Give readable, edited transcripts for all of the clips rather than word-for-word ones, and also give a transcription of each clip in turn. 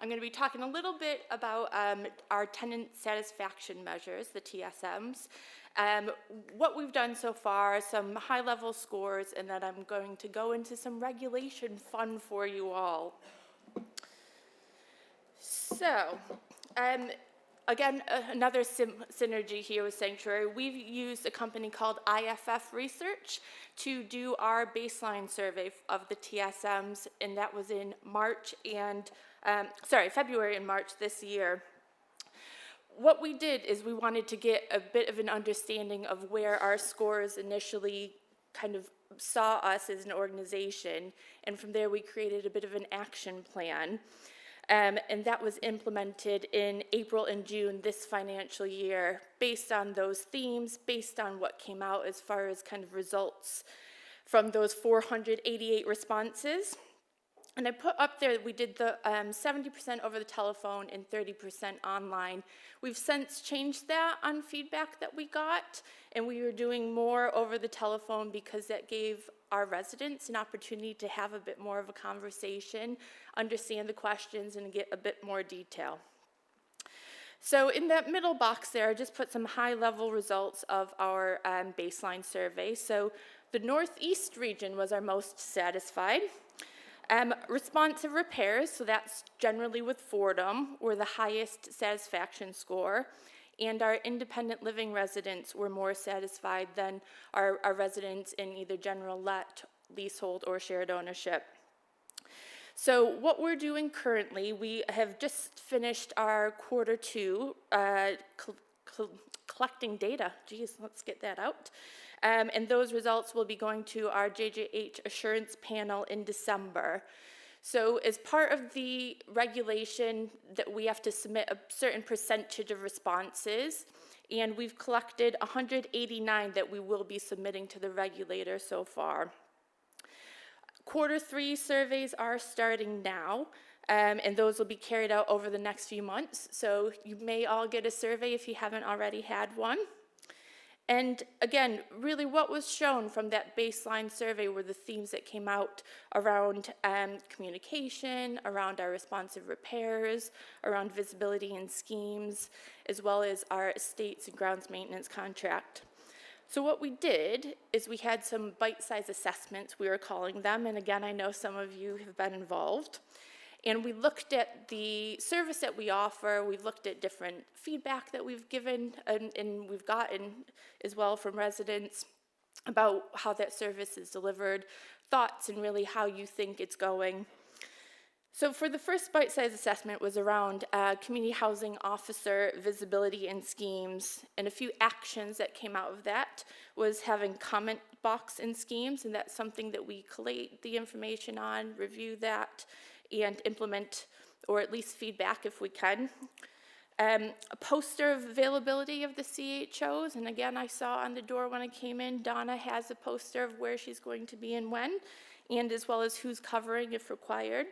I'm going to be talking a little bit about our tenant satisfaction measures, the TSMs, what we've done so far, some high-level scores, and then I'm going to go into some regulation fun for you all. So, again, another synergy here with Sanctuary. We've used a company called IFF Research to do our baseline survey of the TSMs, and that was in February and March this year. What we did is we wanted to get a bit of an understanding of where our scores initially kind of saw us as an organization, and from there we created a bit of an action plan. And that was implemented in April and June this financial year based on those themes, based on what came out as far as kind of results from those 488 responses. And I put up there that we did the 70% over the telephone and 30% online. We've since changed that on feedback that we got, and we were doing more over the telephone because that gave our residents an opportunity to have a bit more of a conversation, understand the questions, and get a bit more detail. So in that middle box there, I just put some high-level results of our baseline survey. So the Northeast region was our most satisfied. Responsive repairs, so that's generally with Fordham, were the highest satisfaction score, and our independent living residents were more satisfied than our residents in either general let, leasehold, or shared ownership. So what we're doing currently, we have just finished our quarter two collecting data. Geez, let's get that out. And those results will be going to our JJH assurance panel in December. So as part of the regulation that we have to submit a certain percentage of responses, and we've collected 189 that we will be submitting to the regulator so far. Quarter three surveys are starting now, and those will be carried out over the next few months. So you may all get a survey if you haven't already had one. And again, really what was shown from that baseline survey were the themes that came out around communication, around our responsive repairs, around visibility and schemes, as well as our estates and grounds maintenance contract. So what we did is we had some bite-sized assessments, we were calling them, and again, I know some of you have been involved. And we looked at the service that we offer, we've looked at different feedback that we've given and we've gotten as well from residents about how that service is delivered, thoughts and really how you think it's going. So for the first bite-sized assessment was around community housing officer visibility and schemes, and a few actions that came out of that was having comment box in schemes, and that's something that we collate the information on, review that, and implement, or at least feedback if we can. A poster of availability of the CHOs, and again, I saw on the door when I came in, Donna has a poster of where she's going to be and when, and as well as who's covering if required.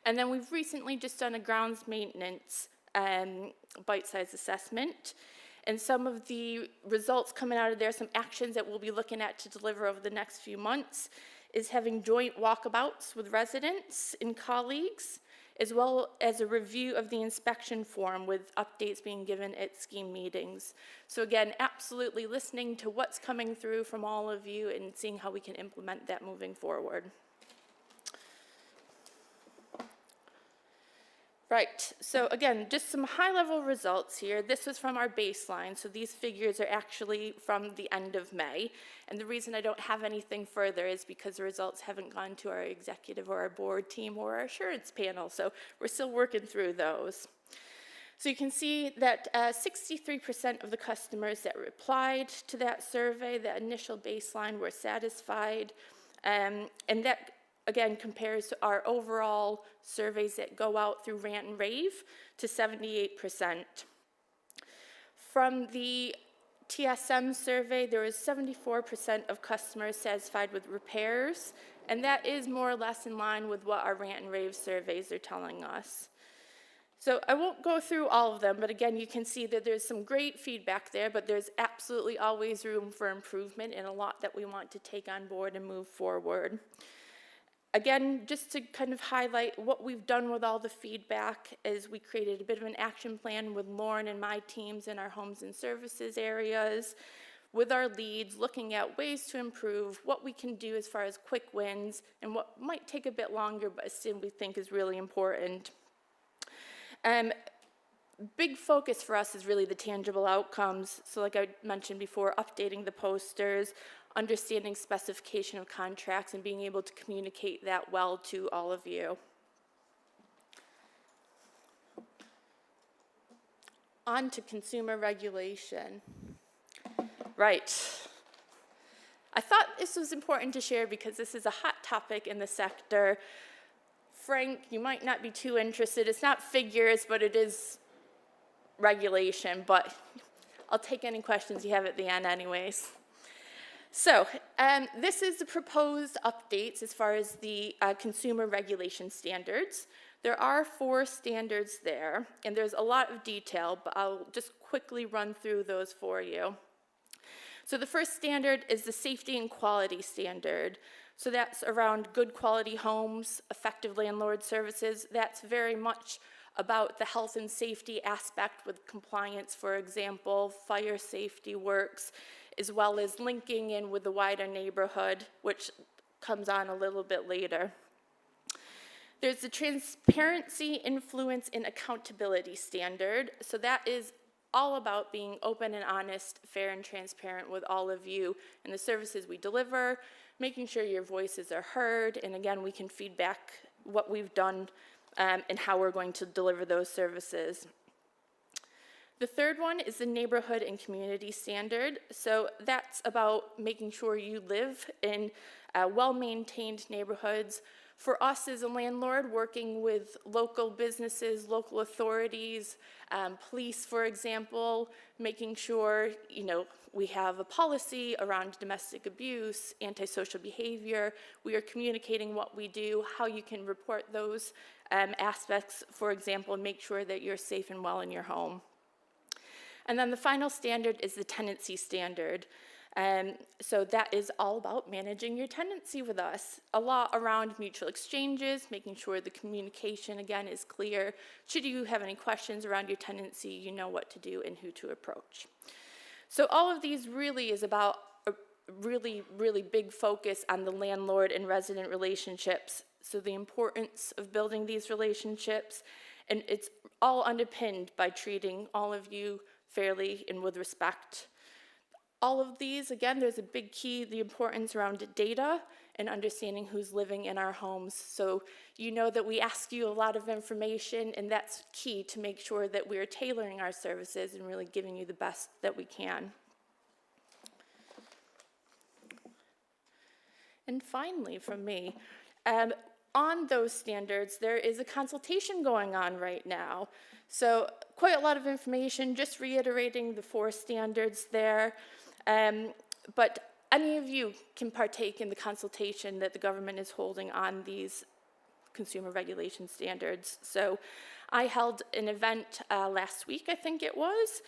And then we've recently just done a grounds maintenance bite-sized assessment, and some of the results coming out of there, some actions that we'll be looking at to deliver over the next few months, is having joint walkabouts with residents and colleagues, as well as a review of the inspection form with updates being given at scheme meetings. So again, absolutely listening to what's coming through from all of you and seeing how we can implement that moving forward. Right, so again, just some high-level results here. This was from our baseline, so these figures are actually from the end of May. And the reason I don't have anything further is because the results haven't gone to our executive or our board team or our assurance panel, so we're still working through those. So you can see that 63% of the customers that replied to that survey, that initial baseline, were satisfied, and that again compares to our overall surveys that go out through Rant and Rave to 78%. From the TSM survey, there was 74% of customers satisfied with repairs, and that is more or less in line with what our Rant and Rave surveys are telling us. So I won't go through all of them, but again, you can see that there's some great feedback there, but there's absolutely always room for improvement and a lot that we want to take on board and move forward. Again, just to kind of highlight what we've done with all the feedback is we created a bit of an action plan with Lauren and my teams in our homes and services areas, with our leads, looking at ways to improve, what we can do as far as quick wins, and what might take a bit longer, but still we think is really important. Big focus for us is really the tangible outcomes. So like I mentioned before, updating the posters, understanding specification of contracts, and being able to communicate that well to all of you. On to consumer regulation. Right. I thought this was important to share because this is a hot topic in the sector. Frank, you might not be too interested. It's not figures, but it is regulation, but I'll take any questions you have at the end anyways. So this is the proposed updates as far as the consumer regulation standards. There are 4 standards there, and there's a lot of detail, but I'll just quickly run through those for you. So the first standard is the safety and quality standard. So that's around good quality homes, effective landlord services. That's very much about the health and safety aspect with compliance, for example, fire safety works, as well as linking in with the wider neighborhood, which comes on a little bit later. There's the transparency, influence, and accountability standard. So that is all about being open and honest, fair and transparent with all of you and the services we deliver, making sure your voices are heard, and again, we can feedback what we've done and how we're going to deliver those services. The third one is the neighborhood and community standard. So that's about making sure you live in well-maintained neighborhoods. For us as a landlord, working with local businesses, local authorities, police, for example, making sure, we have a policy around domestic abuse, antisocial behavior. We are communicating what we do, how you can report those aspects, for example, and make sure that you're safe and well in your home. And then the final standard is the tenancy standard. So that is all about managing your tenancy with us. A lot around mutual exchanges, making sure the communication, again, is clear. Should you have any questions around your tenancy, you know what to do and who to approach. So all of these really is about a really, really big focus on the landlord and resident relationships. So the importance of building these relationships, and it's all underpinned by treating all of you fairly and with respect. All of these, again, there's a big key, the importance around data and understanding who's living in our homes. So you know that we ask you a lot of information, and that's key to make sure that we're tailoring our services and really giving you the best that we can. And finally, from me, on those standards, there is a consultation going on right now. So quite a lot of information, just reiterating the 4 standards there. But any of you can partake in the consultation that the government is holding on these consumer regulation standards. So I held an event last week, I think it was,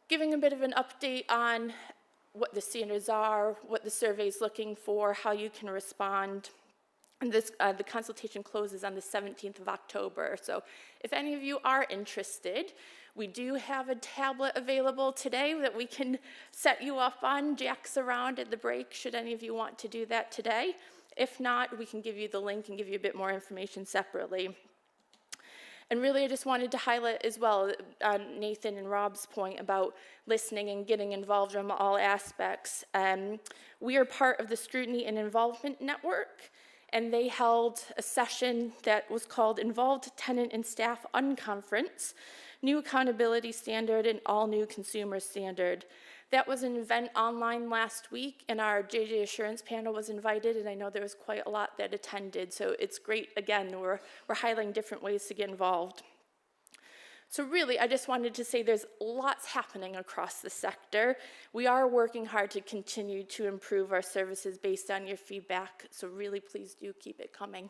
giving a bit of an update on what the standards are, what the survey is looking for, how you can respond. And this, the consultation closes on the 17th of October. So if any of you are interested, we do have a tablet available today that we can set you up on. Jack's around at the break, should any of you want to do that today. If not, we can give you the link and give you a bit more information separately. And really, I just wanted to highlight as well Nathan and Rob's point about listening and getting involved in all aspects. We are part of the Scrutiny and Involvement Network, and they held a session that was called Involved Tenant and Staff Unconference, New Accountability Standard and All New Consumer Standard. That was an event online last week, and our JJ Assurance panel was invited, and I know there was quite a lot that attended, so it's great. Again, we're highlighting different ways to get involved. So really, I just wanted to say there's lots happening across the sector. We are working hard to continue to improve our services based on your feedback, so really please do keep it coming.